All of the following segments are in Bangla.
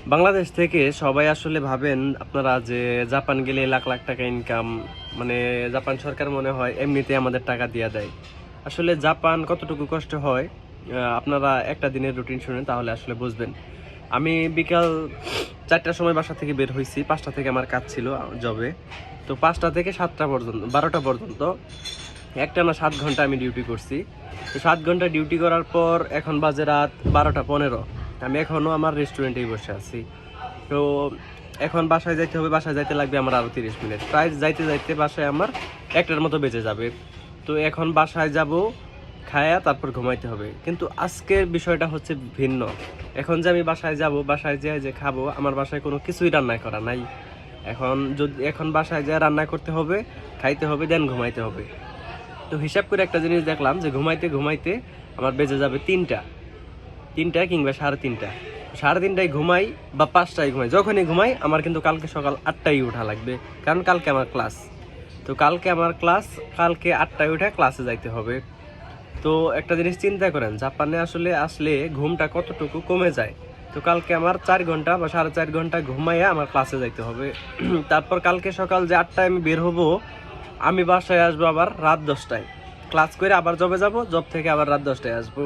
বাংলাদেশ থেকে সবাই আসলে ভাবেন আপনারা যে জাপান গেলে লাখ লাখ টাকা ইনকাম, মানে জাপান সরকার মনে হয় এমনিতে আমাদের টাকা দিয়ে দেয়। আসলে জাপান কতটুকু কষ্ট হয় আপনারা একটা দিনের রুটিন শুনেন তাহলে আসলে বুঝবেন। আমি বিকাল 4টার সময় বাসা থেকে বের হয়েছি, 5টা থেকে আমার কাজ ছিল জবে। তো 5টা থেকে 7টা পর্যন্ত 12টা পর্যন্ত একটানা 7 ঘন্টা আমি ডিউটি করছি। তো 7 ঘন্টা ডিউটি করার পর এখন বাজে রাত 12টা 15। আমি এখনও আমার রেস্টুরেন্টেই বসে আছি। তো এখন বাসায় যাইতে হবে, বাসায় যাইতে লাগবে আমার আরও 30 মিনিট, প্রায় যাইতে যাইতে বাসায় আমার 1টার মতো বেজে যাবে। তো এখন বাসায় যাব, খায়া তারপর ঘুমাইতে হবে। কিন্তু আজকের বিষয়টা হচ্ছে ভিন্ন। এখন যে আমি বাসায় যাব, বাসায় যেয়ে যে খাবো, আমার বাসায় কোনো কিছুই রান্না করা নাই। এখন বাসায় যেয়ে রান্না করতে হবে, খাইতে হবে, দেন ঘুমাইতে হবে। তো হিসাব করে একটা জিনিস দেখলাম যে ঘুমাইতে ঘুমাইতে আমার বেজে যাবে 3টা কিংবা 3:30। 3:30টায় ঘুমাই বা 5টায় ঘুমাই, যখনই ঘুমাই আমার কিন্তু কালকে সকাল 8টায় উঠা লাগবে, কারণ কালকে আমার ক্লাস। তো কালকে আমার ক্লাস, কালকে 8টায় উঠে ক্লাসে যাইতে হবে। তো একটা জিনিস চিন্তা করেন, জাপানে আসলে ঘুমটা কতটুকু কমে যায়। তো কালকে আমার 4 ঘন্টা বা 4.5 ঘন্টা ঘুমাইয়া আমার ক্লাসে যাইতে হবে। তারপর কালকে সকাল যে 8টায় আমি বের হব, আমি বাসায় আসবো আবার রাত 10টায়, ক্লাস করে আবার জবে যাব, জব থেকে আবার রাত 10টায় আসবো।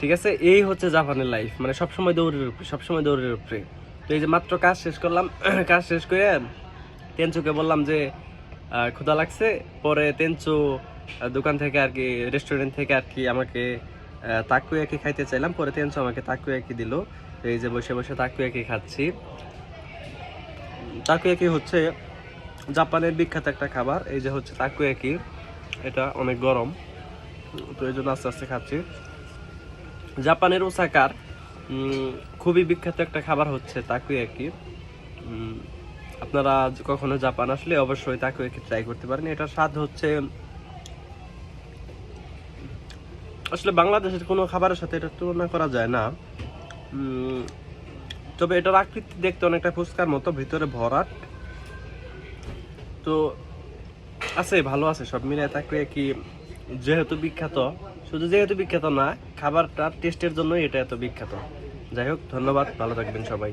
ঠিক আছে, এই হচ্ছে জাপানের লাইফ, মানে সবসময় দৌড়ের উপরে, সবসময় দৌড়ের উপরে। তো এই যে মাত্র কাজ শেষ করলাম, কাজ শেষ করে তেনচুকে বললাম যে ক্ষুধা লাগছে। পরে তেনচু দোকান থেকে আর কি, রেস্টুরেন্ট থেকে আর কি আমাকে তাকুয়াকি খাইতে চাইলাম, পরে তেনচু আমাকে তাকুয়াকি দিল। তো এই যে বসে বসে তাকুয়াকি খাচ্ছি। তাকুয়াকি হচ্ছে জাপানের বিখ্যাত একটা খাবার। এই যে হচ্ছে তাকুয়াকি, এটা অনেক গরম, তো এই জন্য আস্তে আস্তে খাচ্ছি। জাপানের ওসাকার খুবই বিখ্যাত একটা খাবার হচ্ছে তাকুয়াকি। আপনারা কখনো জাপান আসলে অবশ্যই তাকুয়াকি ট্রাই করতে পারেন। এটার স্বাদ হচ্ছে আসলে বাংলাদেশের কোনো খাবারের সাথে এটা তুলনা করা যায় না। তবে এটার আকৃতি দেখতে অনেকটা ফুচকার মতো, ভিতরে ভরাট। তো আছে, ভালো আছে সব মিলে। তাকুয়াকি যেহেতু বিখ্যাত, শুধু যেহেতু বিখ্যাত না, খাবারটার টেস্টের জন্য এটা এত বিখ্যাত। যাই হোক, ধন্যবাদ, ভালো থাকবেন সবাই।